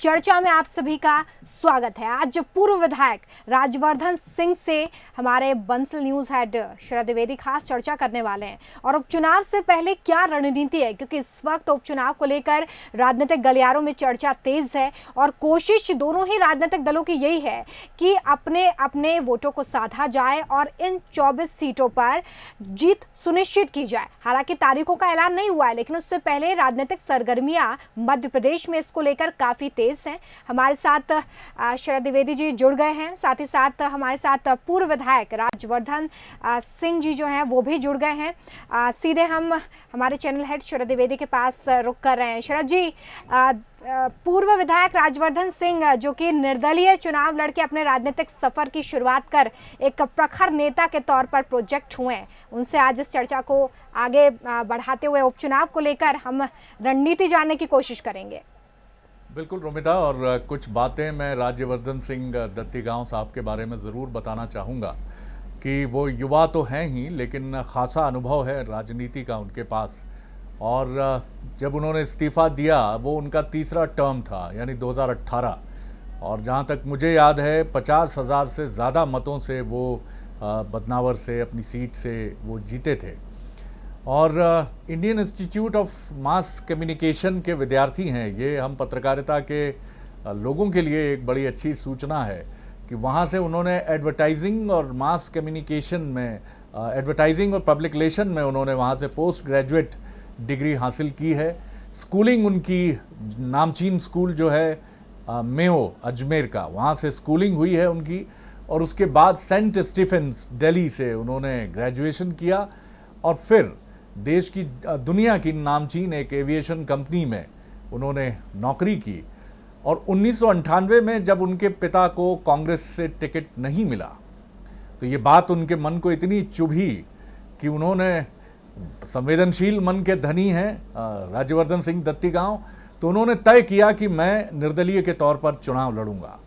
चर्चा में आप सभी का स्वागत है। आज पूर्व विधायक राजवर्धन सिंह से हमारे बंसल न्यूज हेड शरद द्विवेदी खास चर्चा करने वाले हैं और उपचुनाव से पहले क्या रणनीति है, क्योंकि इस वक्त उपचुनाव को लेकर राजनीतिक गलियारों में चर्चा तेज है और कोशिश दोनों ही राजनीतिक दलों की यही है कि अपने अपने वोटों को साधा जाए और इन 24 सीटों पर जीत सुनिश्चित की जाए। हालांकि तारीखों का ऐलान नहीं हुआ है, लेकिन उससे पहले राजनीतिक सरगर्मियां मध्य प्रदेश में इसको लेकर काफी तेज हैं। हमारे साथ शरद द्विवेदी जी जुड़ गए हैं, साथ ही साथ हमारे साथ पूर्व विधायक राजवर्धन सिंह जी जो हैं वो भी जुड़ गए हैं। सीधे हम हमारे चैनल हेड शरद द्विवेदी के पास रुक कर रहे हैं। शरद जी, पूर्व विधायक राजवर्धन सिंह जो कि निर्दलीय चुनाव लड़के अपने राजनीतिक सफर की शुरुआत कर एक प्रखर नेता के तौर पर प्रोजेक्ट हुए हैं, उनसे आज इस चर्चा को आगे बढ़ाते हुए उपचुनाव को लेकर हम रणनीति जानने की कोशिश करेंगे। बिल्कुल रोमिता, और कुछ बातें मैं राज्यवर्धन सिंह दत्तीगांव साहब के बारे में ज़रूर बताना चाहूँगा कि वो युवा तो हैं ही, लेकिन ख़ासा अनुभव है राजनीति का उनके पास। और जब उन्होंने इस्तीफ़ा दिया वो उनका तीसरा टर्म था, यानी 2018, और जहाँ तक मुझे याद है 50,000 से ज़्यादा मतों से वो बदनावर से अपनी सीट से वो जीते थे। और Indian institute of mass communication के विद्यार्थी हैं ये। हम पत्रकारिता के लोगों के लिए एक बड़ी अच्छी सूचना है कि वहाँ से उन्होंने एडवर्टाइजिंग और मास कम्युनिकेशन में, एडवर्टाइजिंग और पब्लिक रिलेशन में उन्होंने वहाँ से पोस्ट ग्रेजुएट डिग्री हासिल की है। स्कूलिंग उनकी नामचीन स्कूल जो है मेयो अजमेर का, वहाँ से स्कूलिंग हुई है उनकी। और उसके बाद सेंट स्टीफेंस दिल्ली से उन्होंने ग्रेजुएशन किया और फिर देश की, दुनिया की नामचीन एक एविएशन कंपनी में उन्होंने नौकरी की। और 1998 में जब उनके पिता को कांग्रेस से टिकट नहीं मिला तो ये बात उनके मन को इतनी चुभी कि उन्होंने, संवेदनशील मन के धनी हैं राज्यवर्धन सिंह दत्तीगांव, तो उन्होंने तय किया कि मैं निर्दलीय के तौर पर चुनाव लड़ूंगा।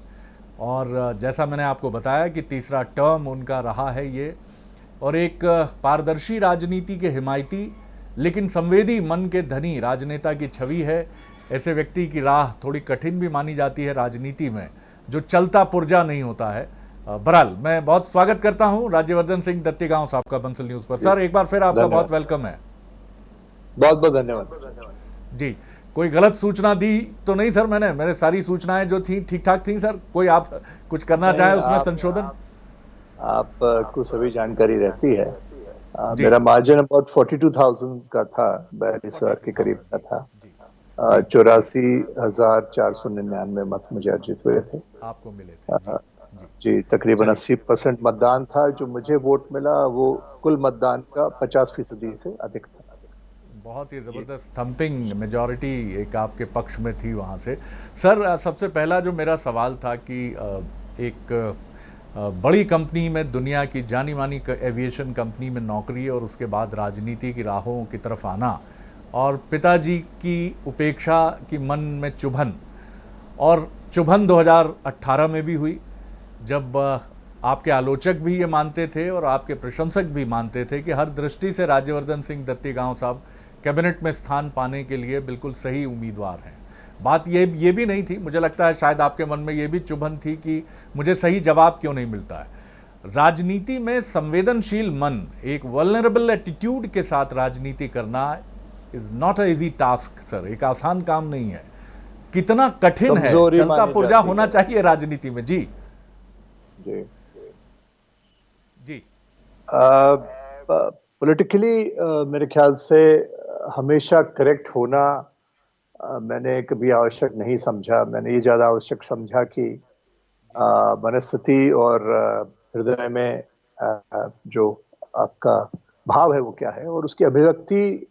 और जैसा मैंने आपको बताया कि तीसरा टर्म उनका रहा है ये, और एक पारदर्शी राजनीति के हिमायती लेकिन संवेदी मन के धनी राजनेता की छवि है। ऐसे व्यक्ति की राह थोड़ी कठिन भी मानी जाती है राजनीति में, जो चलता पुर्जा नहीं होता है। बहरहाल मैं बहुत स्वागत करता हूं राज्यवर्धन सिंह दत्तीगांव साहब का बंसल न्यूज पर। सर, एक बार फिर आपका बहुत वेलकम है। बहुत बहुत धन्यवाद जी। कोई गलत सूचना दी तो नहीं सर? मेरे सारी सूचनाएं जो थी ठीक ठाक थी सर? कोई आप कुछ करना चाहे उसमें संशोधन? आपको सभी जानकारी रहती है। मेरा मार्जिन अबाउट 42,000 का था, 42,000 के करीब का था। 84,499 मत मुझे अर्जित हुए थे, आपको मिले थे। जी, तकरीबन 80% मतदान था। जो मुझे वोट मिला वो कुल मतदान का 50% से अधिक था। बहुत ही ज़बरदस्त थम्पिंग मेजॉरिटी एक आपके पक्ष में थी वहाँ से। सर, सबसे पहला जो मेरा सवाल था कि एक बड़ी कंपनी में, दुनिया की जानी मानी एविएशन कंपनी में नौकरी और उसके बाद राजनीति की राहों की तरफ आना, और पिताजी की उपेक्षा की मन में चुभन, और चुभन 2018 में भी हुई जब आपके आलोचक भी ये मानते थे और आपके प्रशंसक भी मानते थे कि हर दृष्टि से राज्यवर्धन सिंह दत्तीगांव साहब कैबिनेट में स्थान पाने के लिए बिल्कुल सही उम्मीदवार हैं। बात ये भी नहीं थी, मुझे लगता है शायद आपके मन में ये भी चुभन थी कि मुझे सही जवाब क्यों नहीं मिलता है। राजनीति में संवेदनशील मन, एक वल्नरेबल एटीट्यूड के साथ राजनीति करना is not a easy task sir, एक आसान काम नहीं है। कितना कठिन है, चलता पुर्जा होना चाहिए राजनीति में। जी जी जी। पॉलिटिकली मेरे ख्याल से हमेशा करेक्ट होना मैंने कभी आवश्यक नहीं समझा। मैंने ये ज़्यादा आवश्यक समझा कि मनस्थिति और हृदय में जो आपका भाव है वो क्या है, और उसकी अभिव्यक्ति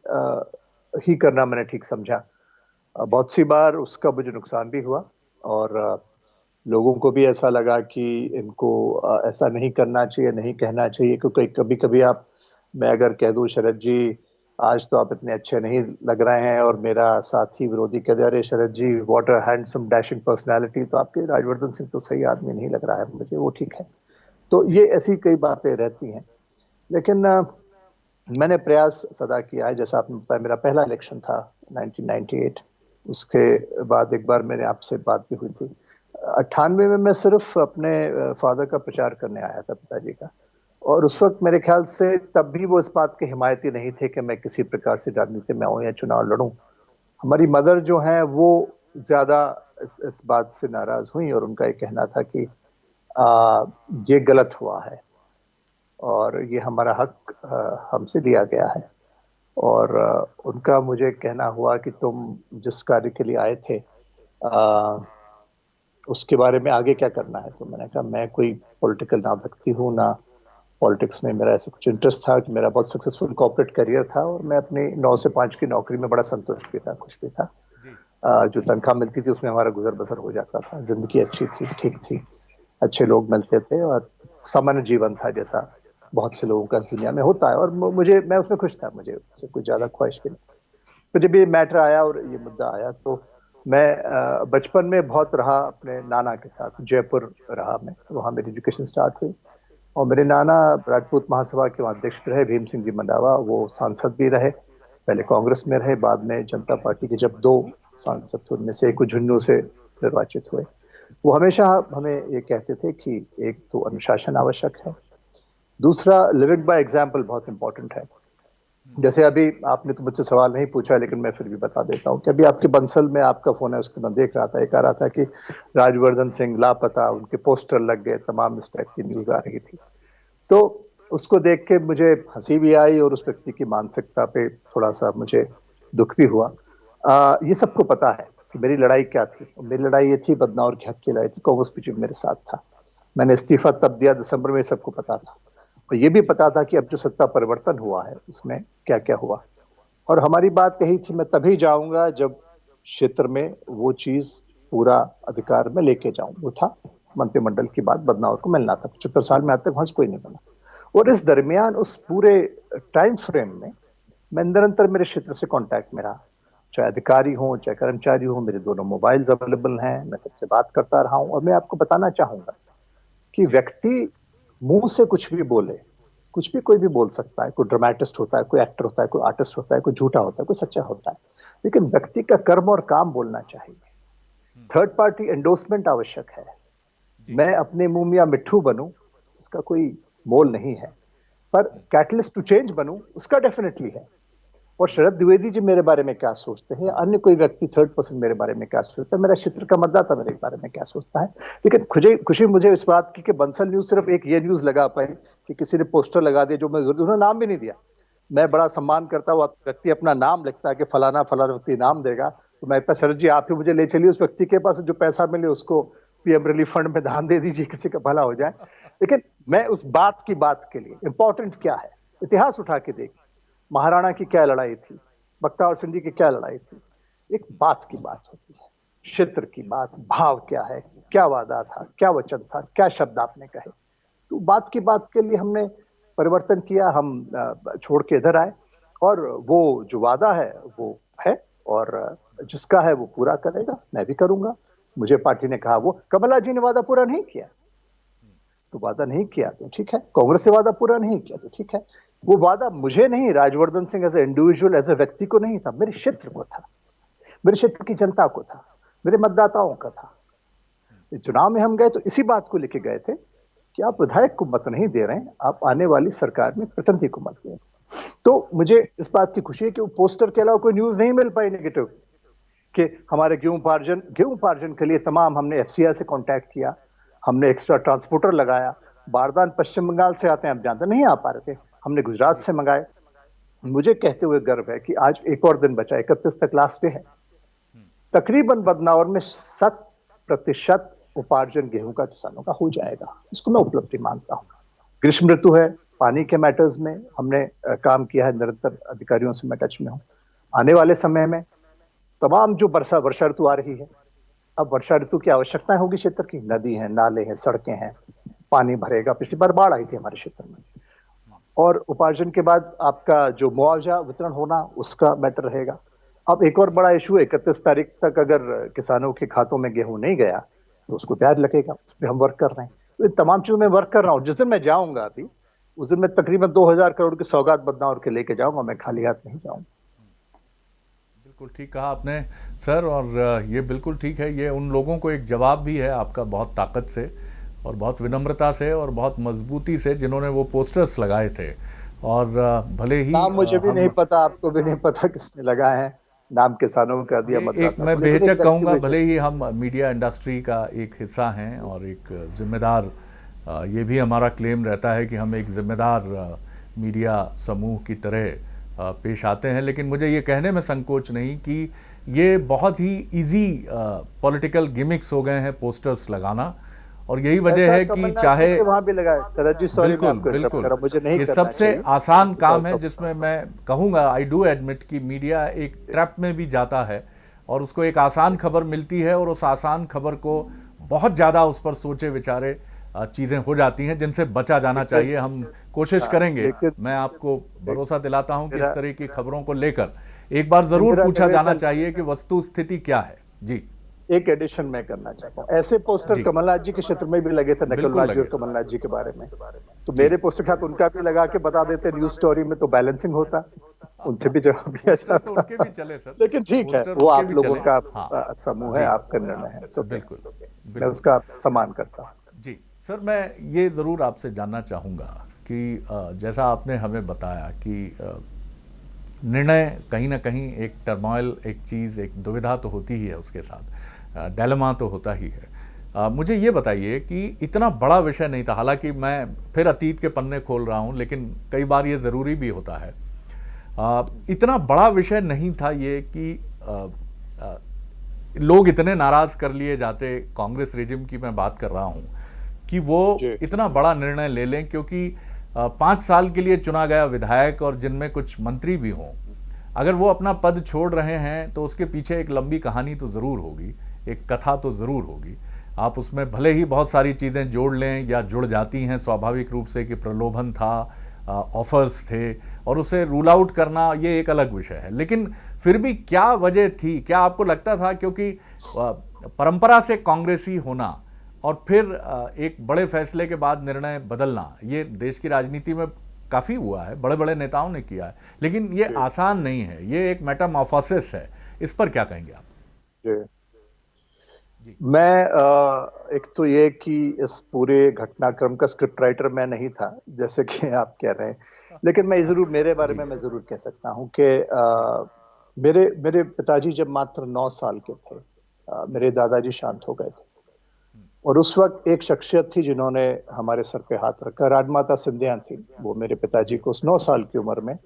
ही करना मैंने ठीक समझा। बहुत सी बार उसका मुझे नुकसान भी हुआ और लोगों को भी ऐसा लगा कि इनको ऐसा नहीं करना चाहिए, नहीं कहना चाहिए, क्योंकि कभी कभी मैं अगर कह दूं शरद जी आज तो आप इतने अच्छे नहीं लग रहे हैं, और मेरा साथी विरोधी कह दे अरे Sharad ji what a handsome dashing personality, तो आपके राजवर्धन सिंह तो सही आदमी नहीं लग रहा है मुझे, वो ठीक है। तो ये ऐसी कई बातें रहती हैं, लेकिन मैंने प्रयास सदा किया है। जैसा आपने बताया, मेरा पहला इलेक्शन था 1998 उसके बाद एक बार मेरे आपसे बात भी हुई थी। 98 में मैं सिर्फ अपने फादर का प्रचार करने आया था, पिताजी का। और उस वक्त मेरे ख्याल से तब भी वो इस बात के हिमायती नहीं थे कि मैं किसी प्रकार से राजनीति में आऊं या चुनाव लड़ूं। हमारी मदर जो हैं वो ज्यादा इस बात से नाराज हुई और उनका ये कहना था कि ये गलत हुआ है और ये हमारा हक हमसे लिया गया है। और उनका मुझे कहना हुआ कि तुम जिस कार्य के लिए आए थे उसके बारे में आगे क्या करना है। तो मैंने कहा मैं कोई पॉलिटिकल ना व्यक्ति हूँ, ना पॉलिटिक्स में मेरा ऐसा कुछ इंटरेस्ट था। कि मेरा बहुत सक्सेसफुल कॉर्पोरेट करियर था और मैं अपनी 9 से 5 की नौकरी में बड़ा संतुष्ट भी था, खुश भी था। जी। जो तनख्वाह मिलती थी उसमें हमारा गुजर बसर हो जाता था, जिंदगी अच्छी थी, ठीक थी, अच्छे लोग मिलते थे और सामान्य जीवन था जैसा बहुत से लोगों का इस दुनिया में होता है। और मैं उसमें खुश था, मुझे उससे कोई ज्यादा जी। ख्वाहिश भी नहीं। तो जब ये मैटर आया और ये मुद्दा आया तो मैं बचपन में बहुत रहा अपने नाना के साथ, जयपुर रहा मैं, वहाँ मेरी एजुकेशन स्टार्ट हुई। और मेरे नाना राजपूत महासभा के वहाँ अध्यक्ष रहे, भीम सिंह जी मंडावा। वो सांसद भी रहे, पहले कांग्रेस में रहे, बाद में जनता पार्टी के जब 2 सांसद थे उनमें से एक झुंझुनू से निर्वाचित हुए। वो हमेशा हमें ये कहते थे कि एक तो अनुशासन आवश्यक है, दूसरा लिविंग बाय एग्जाम्पल बहुत इंपॉर्टेंट है। जैसे अभी आपने तो मुझसे सवाल नहीं पूछा लेकिन मैं फिर भी बता देता हूँ कि अभी आपके बंसल में आपका फोन है, उसके मैं देख रहा था, एक आ रहा था कि राजवर्धन सिंह लापता, उनके पोस्टर लग गए, तमाम इस टाइप की न्यूज आ रही थी। तो उसको देख के मुझे हंसी भी आई और उस व्यक्ति की मानसिकता पे थोड़ा सा मुझे दुख भी हुआ। ये सबको पता है कि मेरी लड़ाई क्या थी। मेरी लड़ाई ये थी, बदनौर के हक की लड़ाई थी, कांग्रेस पीछे मेरे साथ था। मैंने इस्तीफा तब दिया दिसंबर में, सबको पता था। और ये भी पता था कि अब जो सत्ता परिवर्तन हुआ है उसमें क्या क्या हुआ। और हमारी बात यही थी, मैं तभी जाऊंगा जब क्षेत्र में वो चीज पूरा अधिकार में लेके जाऊं। वो था मंत्रिमंडल की बात, बदनावर को मिलना था। 75 साल में आज तक वहां से कोई नहीं बना। और इस दरमियान उस पूरे टाइम फ्रेम में मैं निरंतर मेरे क्षेत्र से कांटेक्ट में रहा, चाहे अधिकारी हो चाहे कर्मचारी हो। मेरे दोनों मोबाइल्स अवेलेबल हैं, मैं सबसे बात करता रहा हूं। और मैं आपको बताना चाहूंगा कि जी। व्यक्ति मुंह से कुछ भी बोले, कुछ भी कोई भी बोल सकता है। कोई ड्रामेटिस्ट होता है, कोई एक्टर होता है, कोई आर्टिस्ट होता है, कोई झूठा होता है, कोई सच्चा होता है, लेकिन व्यक्ति का कर्म और काम बोलना चाहिए। थर्ड पार्टी एंडोर्समेंट आवश्यक है। जी। मैं अपने मुंह में या मिट्ठू बनूं उसका कोई मोल नहीं है, पर कैटलिस्ट टू चेंज बनूं उसका डेफिनेटली है। और शरद द्विवेदी जी मेरे बारे में क्या सोचते हैं, अन्य कोई व्यक्ति थर्ड पर्सन मेरे बारे में क्या सोचता है, मेरा क्षेत्र का मतदाता मेरे बारे में क्या सोचता है। लेकिन खुशी खुशी मुझे इस बात की कि बंसल न्यूज सिर्फ एक ये न्यूज लगा पाई कि किसी ने पोस्टर लगा दिया, जो मैं उन्होंने नाम भी नहीं दिया। मैं बड़ा सम्मान करता हूँ, व्यक्ति अपना नाम लिखता है कि फलाना फलाना व्यक्ति नाम देगा, तो मैं कहता शरद जी आप ही मुझे ले चलिए उस व्यक्ति के पास, जो पैसा मिले उसको पीएम रिलीफ फंड में दान दे दीजिए, किसी का भला हो जाए। लेकिन मैं उस बात के लिए इंपॉर्टेंट क्या है, इतिहास उठा के देखिए, महाराणा की क्या लड़ाई थी, बख्तियार सिंह जी की क्या लड़ाई थी। एक बात की बात होती है, क्षेत्र की बात, भाव क्या है, क्या वादा था, क्या वचन था, क्या शब्द आपने कहे। तो बात के लिए हमने परिवर्तन किया, हम छोड़ के इधर आए। और वो जो वादा है वो है, और जिसका है वो पूरा करेगा, मैं भी करूंगा। मुझे पार्टी ने कहा, वो कमला जी ने वादा पूरा नहीं किया तो वादा नहीं किया तो ठीक है, कांग्रेस से वादा पूरा नहीं किया तो ठीक है। वो वादा मुझे नहीं, Rajvardhan Singh as a individual, as a व्यक्ति को नहीं था, मेरे क्षेत्र को था, मेरे क्षेत्र की जनता को था, मेरे मतदाताओं का था। इस चुनाव में हम गए तो इसी बात को लेके गए थे कि आप विधायक को मत नहीं दे रहे हैं, आप आने वाली सरकार में प्रतिनिधि को मत दें। तो मुझे इस बात की खुशी है कि वो पोस्टर के अलावा कोई न्यूज नहीं मिल पाई नेगेटिव, कि हमारे गेहूं उपार्जन के लिए तमाम हमने एफसीआई से कांटेक्ट किया, हमने एक्स्ट्रा ट्रांसपोर्टर लगाया। बारदान पश्चिम बंगाल से आते हैं, आप जानते नहीं आ पा रहे थे, हमने गुजरात से मंगाए। मुझे कहते हुए गर्व है कि आज एक और दिन बचा, 31 तक लास्ट डे है। तकरीबन बदनावर में 7% उपार्जन गेहूं का किसानों का हो जाएगा, इसको मैं उपलब्धि मानता हूं। ग्रीष्म ऋतु है, पानी के मैटर्स में हमने काम किया है, निरंतर अधिकारियों से मैं टच में हूं। आने वाले समय में तमाम जो वर्षा ऋतु आ रही है, अब वर्षा ऋतु की आवश्यकताएं होगी क्षेत्र की, नदी है, नाले हैं, सड़कें हैं, पानी भरेगा। पिछली बार बाढ़ आई थी हमारे क्षेत्र में। और उपार्जन के बाद आपका जो मुआवजा वितरण होना, उसका मैटर रहेगा। अब एक और बड़ा इशू है, 31 तारीख तक अगर किसानों के खातों में गेहूं नहीं गया तो उसको ब्याज लगेगा, उस पर हम वर्क कर रहे हैं। तो इन तमाम चीजों में वर्क कर रहा हूँ। जिस दिन मैं जाऊंगा अभी, उस दिन मैं तकरीबन 2000 करोड़ की सौगात बदनावर के लेके जाऊंगा, मैं खाली हाथ नहीं जाऊंगा। बिल्कुल ठीक कहा आपने सर, और ये बिल्कुल ठीक है। ये उन लोगों को एक जवाब भी है आपका, बहुत ताकत से और बहुत विनम्रता से और बहुत मजबूती से, जिन्होंने वो पोस्टर्स लगाए थे। और भले ही नाम मुझे भी नहीं पता, आपको भी नहीं पता किसने लगाए हैं, नाम किसानों का दिया ये एक मतदाता मैं को, लेकिन एक बेहिचक व्यक्ति कहूँगा, भले विशेष ही हम मीडिया इंडस्ट्री का एक हिस्सा हैं और एक जिम्मेदार, ये भी हमारा क्लेम रहता है कि हम एक जिम्मेदार मीडिया समूह की तरह पेश आते हैं, लेकिन मुझे ये कहने में संकोच नहीं कि ये बहुत ही इजी पॉलिटिकल गिमिक्स हो गए हैं पोस्टर्स लगाना। और यही वजह ऐसा है कि कमलनाथ चाहे, जी के वहां भी लगाए। शरद जी सॉरी, मैं बिल्कुल आपको इंटरप्ट कर बिल्कुल, रहा हूं, मुझे नहीं ये करना सबसे चाहिए। आसान काम है जिसमें मैं कहूँगा, आई डू एडमिट कि मीडिया एक ट्रैप में भी जाता है और उसको एक आसान खबर मिलती है और उस आसान खबर को बहुत ज़्यादा उस पर सोचे विचारे चीज़ें हो जाती हैं जिनसे बचा जाना चाहिए। हम कोशिश करेंगे, लेकिन मैं आपको भरोसा दिलाता हूं कि इस मेरा तरह की खबरों को लेकर एक बार ज़रूर मेरा पूछा जाना निवेदन, चाहिए कि वस्तु स्थिति क्या है। जी एक एडिशन मैं करना चाहता हूँ। ऐसे पोस्टर जी, कमलनाथ जी के क्षेत्र में भी लगे थे, बिल्कुल नकुलनाथ जी और लगे। कमलनाथ जी के बारे में, तो जी, मेरे पोस्टर के साथ उनका भी लगा के बता देते न्यूज स्टोरी में, तो बैलेंसिंग होता, उनसे भी जवाब दिया पोस्टर तो उनके भी जाता। चले सर, लेकिन ठीक है, पोस्टर वो उनके आप भी लोगों चले। का हाँ समूह है, जी, आपका निर्णय है, it's okay। बिल्कुल मैं बिल्कुल। उसका सम्मान करता हूँ। जी सर, मैं ये ज़रूर आपसे जानना चाहूँगा कि जैसा आपने हमें बताया कि निर्णय कहीं ना कहीं एक टर्मोइल, एक चीज़, एक दुविधा तो होती ही है, उसके साथ डायलेमा तो होता ही है। मुझे ये बताइए कि इतना बड़ा विषय नहीं था, हालांकि मैं फिर अतीत के पन्ने खोल रहा हूँ, लेकिन कई बार ये ज़रूरी भी होता है। इतना बड़ा विषय नहीं था ये कि लोग इतने नाराज़ कर लिए जाते, कांग्रेस रेजिम की मैं बात कर रहा हूँ, कि वो जी। इतना बड़ा निर्णय ले लें, क्योंकि 5 साल के लिए चुना गया विधायक और जिनमें कुछ मंत्री भी हों, अगर वो अपना पद छोड़ रहे हैं तो उसके पीछे एक लंबी कहानी तो ज़रूर होगी, एक कथा तो ज़रूर होगी। आप उसमें भले ही बहुत सारी चीज़ें जोड़ लें या जुड़ जाती हैं स्वाभाविक रूप से, कि प्रलोभन था, ऑफर्स थे, और उसे रूल आउट करना ये एक अलग विषय है। लेकिन फिर भी क्या वजह थी? क्या आपको लगता था, क्योंकि परंपरा से कांग्रेसी होना और फिर एक बड़े फैसले के बाद निर्णय बदलना, ये देश की राजनीति में काफ़ी हुआ है, बड़े बड़े नेताओं ने किया है, लेकिन ये आसान नहीं है, ये एक मेटामॉर्फोसिस है। इस पर क्या कहेंगे आप? जी। मैं एक तो ये कि इस पूरे घटनाक्रम का स्क्रिप्ट राइटर मैं नहीं था, जैसे कि आप कह रहे हैं, लेकिन मैं जरूर, मेरे बारे जी में मैं जरूर कह सकता हूँ कि मेरे मेरे पिताजी जब मात्र 9 साल के थे, मेरे दादाजी शांत हो गए थे, और उस वक्त एक शख्सियत थी जिन्होंने हमारे सर पे हाथ रखा, राजमाता सिंधिया थी। वो मेरे पिताजी को उस 9 साल की उम्र में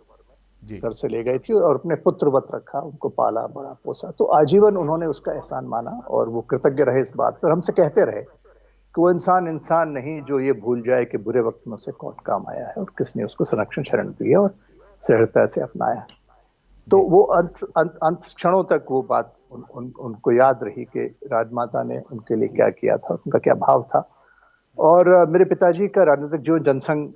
जी घर से ले गई थी और अपने पुत्रवत रखा, उनको पाला, बड़ा पोसा, तो आजीवन उन्होंने उसका एहसान माना और वो कृतज्ञ रहे इस बात पर। हमसे कहते रहे कि वो इंसान इंसान नहीं जो ये भूल जाए कि बुरे वक्त में उसे कौन काम आया है और किसने उसको संरक्षण शरण दी है और सहृदयता से अपनाया। तो वो अंत क्षणों तक वो बात उनको याद रही कि राजमाता ने उनके लिए क्या किया था, उनका क्या भाव था। और मेरे पिताजी का राजनीतिक जीवन जनसंघ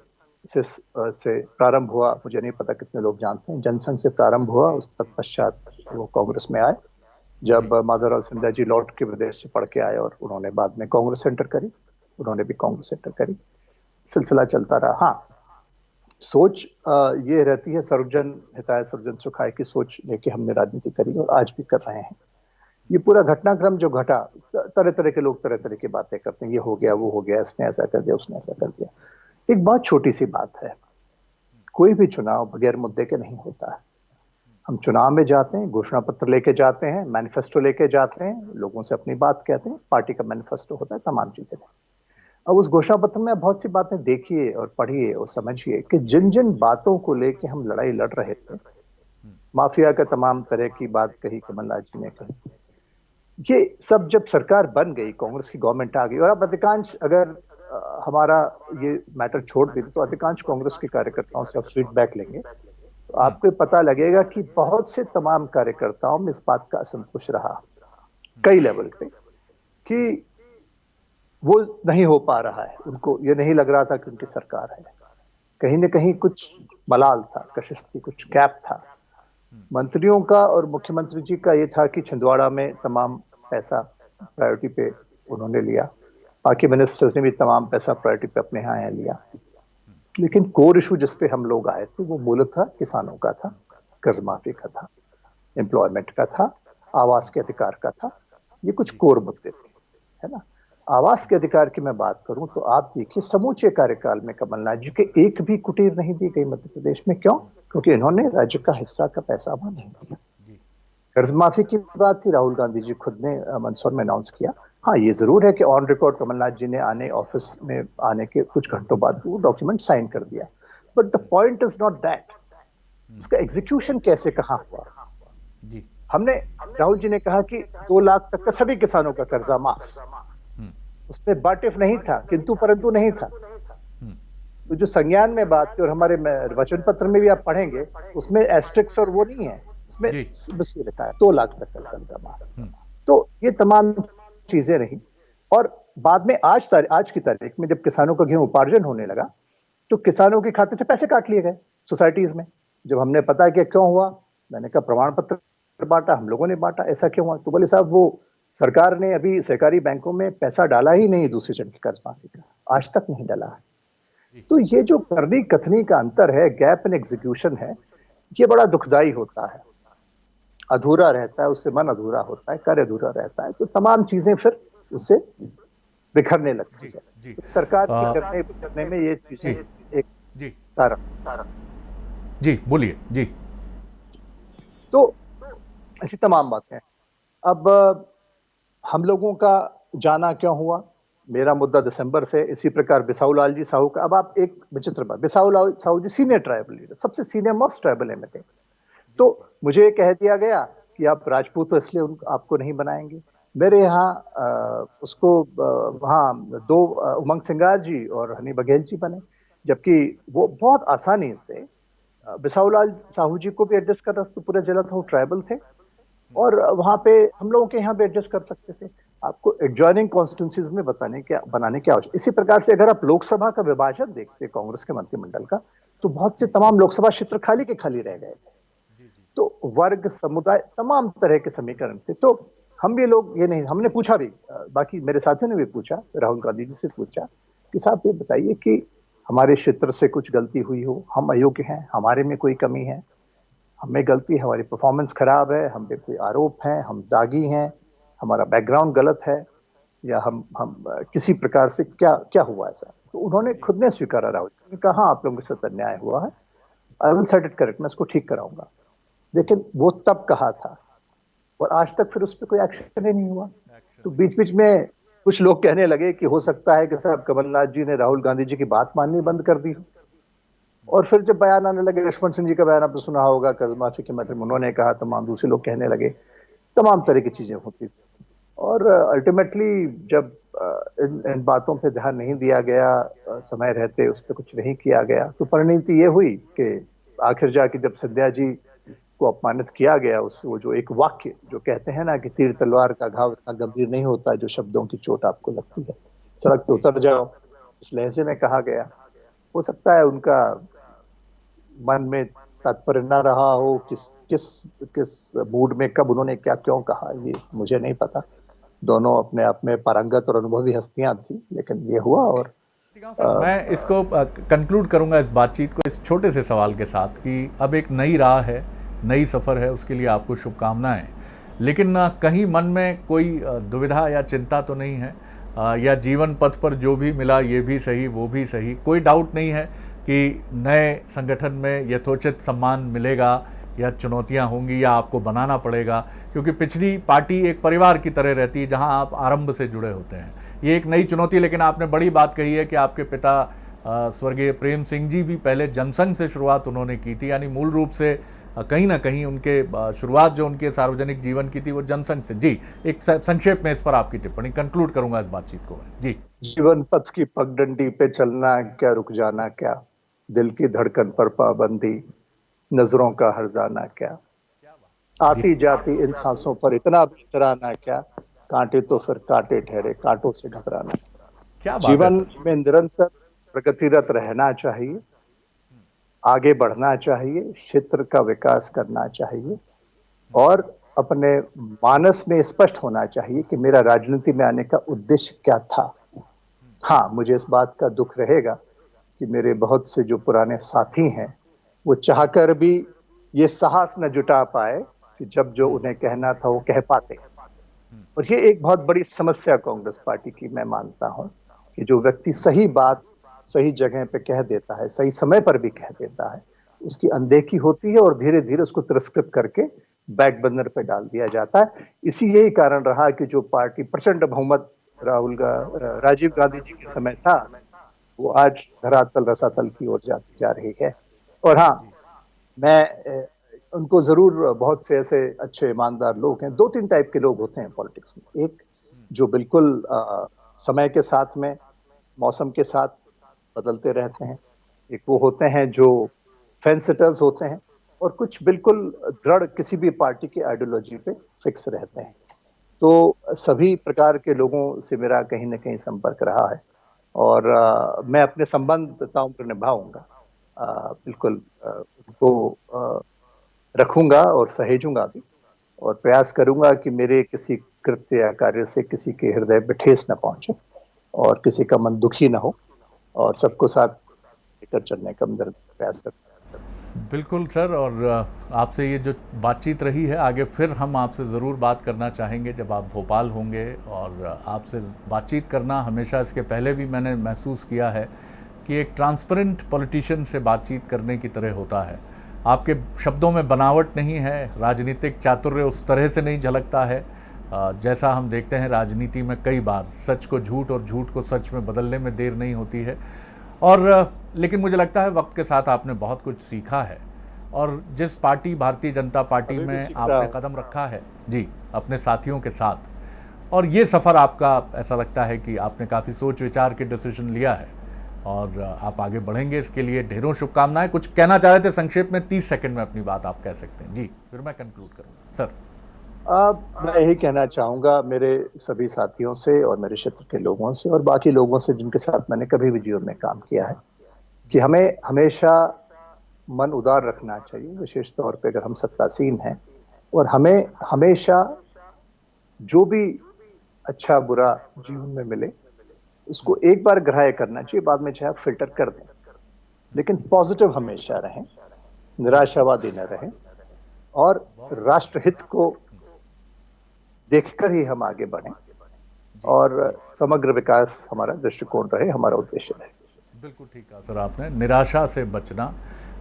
से प्रारंभ हुआ। मुझे नहीं पता कितने लोग जानते हैं, जनसंघ से प्रारंभ हुआ, उस तत्पश्चात वो कांग्रेस में आए। जब माधवराव सिंधिया जी लौट के विदेश से पढ़ के आए और उन्होंने बाद में कांग्रेस एंटर करी, उन्होंने भी कांग्रेस एंटर करी, सिलसिला चलता रहा। हाँ, सोच ये रहती है, सर्वजन हिताय सर्वजन सुखाय की सोच लेके हमने राजनीति करी और आज भी कर रहे हैं। ये पूरा घटनाक्रम जो घटा, तरह तरह के लोग तरह तरह की बातें करते हैं, ये हो गया, वो हो गया, इसने ऐसा कर दिया, उसने ऐसा कर दिया। एक बहुत छोटी सी बात है, कोई भी चुनाव बगैर मुद्दे के नहीं होता है। हम चुनाव में जाते हैं, घोषणा पत्र लेके जाते हैं, मैनिफेस्टो लेके जाते हैं, लोगों से अपनी बात कहते हैं, पार्टी का मैनिफेस्टो होता है, तमाम चीजें। अब उस घोषणा पत्र में बहुत सी बातें देखिए और पढ़िए और समझिए कि जिन जिन बातों को लेके हम लड़ाई लड़ रहे थे, माफिया का तमाम तरह की बात कही कमलनाथ जी ने कही, ये सब जब सरकार बन गई, कांग्रेस की गवर्नमेंट आ गई, और अब अधिकांश, अगर हमारा ये मैटर छोड़ भी तो अधिकांश कांग्रेस के कार्यकर्ताओं से फीडबैक लेंगे तो आपको पता लगेगा कि बहुत से तमाम कार्यकर्ताओं में इस बात का असंतोष रहा कई लेवल पे कि वो नहीं हो पा रहा है, उनको ये नहीं लग रहा था कि उनकी सरकार है, कहीं ना कहीं कुछ मलाल था, कशिश थी, कुछ गैप था। मंत्रियों का और मुख्यमंत्री जी का ये था कि छिंदवाड़ा में तमाम पैसा प्रायोरिटी पे उन्होंने लिया, बाकी मिनिस्टर्स ने भी तमाम पैसा प्रायोरिटी पे अपने यहाँ लिया, लेकिन कोर इशू जिस पे हम लोग आए थे वो मूलतः किसानों का था, कर्ज माफी का था। एम्प्लॉयमेंट का था, आवास के अधिकार का था। ये कुछ कोर मुद्दे थे, है ना। आवास के अधिकार की मैं बात करूं तो आप देखिए समूचे कार्यकाल में कमलनाथ जी के एक भी कुटीर नहीं दी गई मध्य प्रदेश में। क्यों? क्योंकि इन्होंने राज्य का हिस्सा का पैसा वहां नहीं दिया। कर्ज माफी की बात थी, राहुल गांधी जी खुद ने मंदसौर में अनाउंस किया। हाँ, ये जरूर है कि ऑन रिकॉर्ड कमलनाथ जी ने ऑफिस में आने के कुछ घंटों बाद वो डॉक्यूमेंट साइन कर दिया। But the point is not that, उसका एग्जीक्यूशन कैसे कहाँ हुआ। जी हमने, राहुल जी ने कहा कि 2 लाख तक का सभी किसानों का कर्जा माफ, उसमें बट इफ नहीं था, किंतु परंतु नहीं था। तो जो संज्ञान में बात की और हमारे वचन पत्र में भी आप पढ़ेंगे, उसमें एस्ट्रिक्स और वो नहीं है, उसमें जी। बस ये लिखा है 2 लाख तक का कर्जा माफ। तो ये तमाम चीजें रही। और बाद में आज की तारीख में जब किसानों का गेहूं उपार्जन होने लगा तो किसानों के खाते से पैसे काट लिए गए सोसाइटीज में। जब हमने पता किया क्यों हुआ, मैंने कहा प्रमाण पत्र बांटा, हम लोगों ने बांटा, ऐसा क्यों हुआ? तो बोले साहब वो सरकार ने अभी सहकारी बैंकों में पैसा डाला ही नहीं दूसरे चरण की कर्ज माफी का, आज तक नहीं डाला है। तो ये जो करनी कथनी का अंतर है, गैप इन एग्जीक्यूशन है, ये बड़ा दुखदाई होता है, अधूरा रहता है, उससे मन अधूरा होता है, कार्य अधूरा रहता है, तो तमाम चीजें फिर उससे बिखरने लगती है। जी तो सरकार के करने में ये चीजें एक जी कारण। जी बोलिए जी। तो ऐसी तमाम बातें। अब हम लोगों का जाना क्यों हुआ, मेरा मुद्दा दिसंबर से इसी प्रकार बिसाहूलाल जी साहू का। अब आप एक विचित्र बात, बिसाहूलाल साहू जी सीनियर ट्राइबल लीडर, सबसे सीनियर मोस्ट ट्राइबल एमएलए, तो मुझे कह दिया गया कि आप राजपूत हो इसलिए आपको नहीं बनाएंगे। मेरे यहाँ उसको वहाँ 2 उमंग सिंगार जी और हनी बघेल जी बने, जबकि वो बहुत आसानी से बिसाहूलाल साहू जी को भी एडजस्ट कर रहे थे, पूरे जिला था वो ट्राइबल थे, और वहां पे हम लोगों के यहाँ भी एडजस्ट कर सकते थे। आपको एडजॉइनिंग कॉन्स्टिट्यूंसीज में बनाने की आवश्यकता। इसी प्रकार से अगर आप लोकसभा का विभाजन देखते कांग्रेस के मंत्रिमंडल का, तो बहुत से तमाम लोकसभा क्षेत्र खाली के खाली रह गए थे। तो वर्ग, समुदाय, तमाम तरह के समीकरण थे। तो हम भी लोग ये नहीं, हमने पूछा भी, बाकी मेरे साथियों ने भी पूछा, राहुल गांधी जी से पूछा कि साहब ये बताइए कि हमारे क्षेत्र से कुछ गलती हुई हो, हम अयोग्य हैं, हमारे में कोई कमी है, हमें गलती है, हमारी परफॉर्मेंस खराब है, हम पे कोई आरोप है, हम दागी हैं, हमारा बैकग्राउंड गलत है, या हम किसी प्रकार से क्या हुआ ऐसा। तो उन्होंने खुद ने स्वीकारा, राहुल ने कहा हाँ आप लोगों के साथ अन्याय हुआ है, I will set it correct, मैं इसको ठीक कराऊंगा। लेकिन वो तब कहा था और आज तक फिर उस पर कोई एक्शन ही नहीं हुआ। तो बीच बीच में कुछ लोग कहने लगे कि हो सकता है कि साहब कमलनाथ जी ने राहुल गांधी जी की बात माननी बंद कर दी। और फिर जब बयान आने लगे, लक्ष्मण सिंह जी का बयान आपने सुना होगा कर्ज माफी के मैटर में, उन्होंने कहा, तमाम दूसरे लोग कहने लगे, तमाम तरह की चीजें होती थी। और अल्टीमेटली जब इन बातों पे ध्यान नहीं दिया गया, समय रहते उस पर कुछ नहीं किया गया, तो परिणति ये हुई कि आखिर जाके जब सिंधिया जी को अपमानित किया गया, वो जो एक वाक्य जो कहते हैं ना कि तीर तलवार का घाव इतना गंभीर नहीं होता जो शब्दों की चोट आपको लगती है, सड़क पे उतर जाओ, इस लहजे में कहा गया। हो सकता है उनका मन में तात्पर्य न रहा हो, किस मूड में कब उन्होंने क्यों कहा, ये मुझे नहीं पता। दोनों अपने आप में पारंगत और अनुभवी हस्तियां थी, लेकिन ये हुआ। और मैं इसको कंक्लूड करूंगा इस बातचीत को इस छोटे से सवाल के साथ कि अब एक नई राह है, नई सफ़र है, उसके लिए आपको शुभकामनाएं। लेकिन कहीं मन में कोई दुविधा या चिंता तो नहीं है, या जीवन पथ पर जो भी मिला ये भी सही वो भी सही, कोई डाउट नहीं है कि नए संगठन में यथोचित सम्मान मिलेगा या चुनौतियां होंगी या आपको बनाना पड़ेगा, क्योंकि पिछली पार्टी एक परिवार की तरह रहती है जहां आप आरंभ से जुड़े होते हैं। ये एक नई चुनौती। लेकिन आपने बड़ी बात कही है कि आपके पिता स्वर्गीय प्रेम सिंह जी भी पहले जनसंघ से शुरुआत उन्होंने की थी, यानी मूल रूप से कहीं ना कहीं उनके शुरुआत जो उनके सार्वजनिक जीवन की थी वो जनसंघ से। जी, एक संक्षेप में इस पर आपकी टिप्पणी, कंक्लूड करूंगा इस बातचीत को। जी, जीवन पथ की पगडंडी पे चलना क्या, रुक जाना क्या, दिल की धड़कन पर पाबंदी, नजरों का हर्जाना क्या, आती जाती इन सांसों पर इतना बितराना क्या, कांटे तो फिर कांटे ठहरे, कांटों से घबराना क्या। जीवन में निरंतर प्रगतिरत रहना चाहिए, आगे बढ़ना चाहिए, क्षेत्र का विकास करना चाहिए, और अपने मानस में स्पष्ट होना चाहिए कि मेरा राजनीति में आने का उद्देश्य क्या था। हाँ, मुझे इस बात का दुख रहेगा कि मेरे बहुत से जो पुराने साथी हैं वो चाहकर भी ये साहस न जुटा पाए कि जब जो उन्हें कहना था वो कह पाते। और ये एक बहुत बड़ी समस्या कांग्रेस पार्टी की मैं मानता हूं कि जो व्यक्ति सही बात सही जगह पे कह देता है, सही समय पर भी कह देता है, उसकी अनदेखी होती है और धीरे धीरे उसको तिरस्कृत करके बैक बर्नर पे डाल दिया जाता है। इसी यही कारण रहा कि जो पार्टी प्रचंड बहुमत राजीव गांधी जी के समय था, वो आज धरातल रसातल की ओर जाती जा रही है। और हाँ, मैं उनको जरूर, बहुत से ऐसे अच्छे ईमानदार लोग हैं, 2-3 टाइप के लोग होते हैं पॉलिटिक्स में। एक जो बिल्कुल समय के साथ में, मौसम के साथ बदलते रहते हैं। एक वो होते हैं जो फेंसिटर्स होते हैं, और कुछ बिल्कुल दृढ़ किसी भी पार्टी की आइडियोलॉजी पे फिक्स रहते हैं। तो सभी प्रकार के लोगों से मेरा कहीं ना कहीं संपर्क रहा है, और मैं अपने संबंधताओं पर निभाऊंगा, बिल्कुल उनको रखूंगा और सहेजूंगा भी, और प्रयास करूंगा कि मेरे किसी कृत्य या कार्य से किसी के हृदय पे ठेस न पहुंचे और किसी का मन दुखी न हो, और सबको साथ लेकर चलने का मेरा प्रयास करूंगा। बिल्कुल सर, और आपसे ये जो बातचीत रही है, आगे फिर हम आपसे ज़रूर बात करना चाहेंगे जब आप भोपाल होंगे। और आपसे बातचीत करना हमेशा, इसके पहले भी मैंने महसूस किया है कि एक ट्रांसपेरेंट पॉलिटिशियन से बातचीत करने की तरह होता है। आपके शब्दों में बनावट नहीं है, राजनीतिक चातुर्य उस तरह से नहीं झलकता है जैसा हम देखते हैं राजनीति में कई बार। सच को झूठ और झूठ को सच में बदलने में देर नहीं होती है। और लेकिन मुझे लगता है वक्त के साथ आपने बहुत कुछ सीखा है, और जिस पार्टी, भारतीय जनता पार्टी में आपने कदम रखा है जी अपने साथियों के साथ, और ये सफ़र आपका, ऐसा लगता है कि आपने काफ़ी सोच विचार के डिसीजन लिया है और आप आगे बढ़ेंगे। इसके लिए ढेरों शुभकामनाएं। कुछ कहना चाह रहे थे संक्षेप में, 30 सेकंड में अपनी बात आप कह सकते हैं जी, फिर मैं कंक्लूड करूँगा सर। मैं यही कहना चाहूंगा मेरे सभी साथियों से और मेरे क्षेत्र के लोगों से और बाकी लोगों से जिनके साथ मैंने कभी भी जीवन में काम किया है, कि हमें हमेशा मन उदार रखना चाहिए, विशेष तौर पे अगर हम सत्तासीन हैं, और हमें हमेशा जो भी अच्छा बुरा जीवन में मिले उसको एक बार ग्राह्य करना चाहिए, बाद में चाहे आप फिल्टर कर दें, लेकिन पॉजिटिव हमेशा रहें, निराशावादी न रहें, और राष्ट्रहित को देखकर ही हम आगे बढ़ें, और समग्र विकास हमारा दृष्टिकोण रहे, हमारा उद्देश्य रहे। बिल्कुल ठीक कहा सर आपने। निराशा से बचना,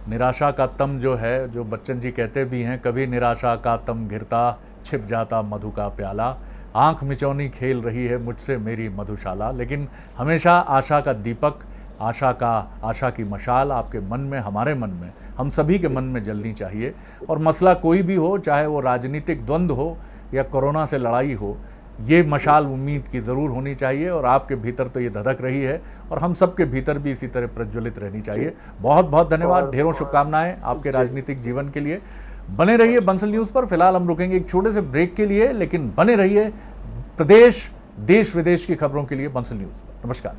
निराशा का तम जो है, जो बच्चन जी कहते भी हैं, कभी निराशा का तम घिरता, छिप जाता मधु का प्याला, आंख मिचौनी खेल रही है मुझसे मेरी मधुशाला। लेकिन हमेशा आशा का दीपक, आशा की मशाल आपके मन में, हमारे मन में, हम सभी के मन में जलनी चाहिए। और मसला कोई भी हो, चाहे वो राजनीतिक द्वंद्व हो या कोरोना से लड़ाई हो, ये मशाल उम्मीद की ज़रूर होनी चाहिए। और आपके भीतर तो ये धधक रही है, और हम सब के भीतर भी इसी तरह प्रज्वलित रहनी चाहिए। बहुत बहुत धन्यवाद, ढेरों शुभकामनाएं आपके राजनीतिक जीवन के लिए। बने रहिए बंसल न्यूज़ पर। फिलहाल हम रुकेंगे एक छोटे से ब्रेक के लिए, लेकिन बने रहिए प्रदेश, देश विदेश की खबरों के लिए बंसल न्यूज़ पर। नमस्कार।